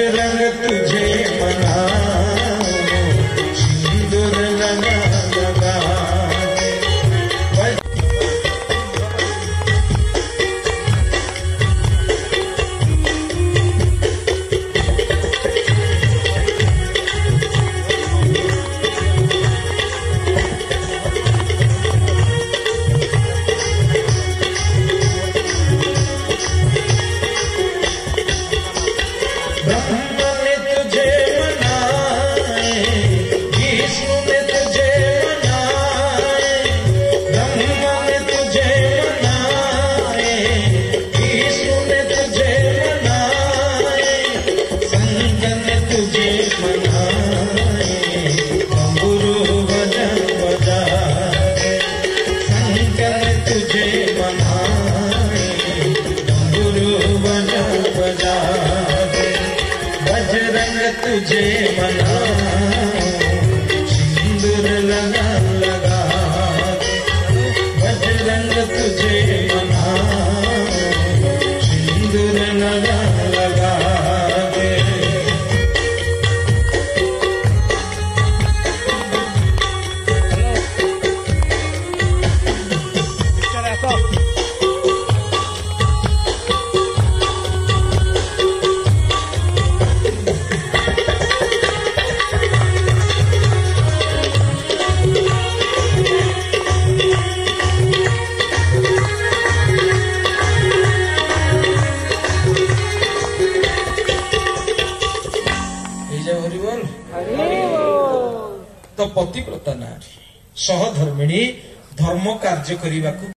बजरंग तुझे मनाओ सिंदूर लगा लगा तुझे मनाओ सिंदूर लगा लगा बजरंग तुझे मनाओ सिंदूर लगा लगा तो पतिव्रता नारी सहधर्मिणी धर्म कार्य करने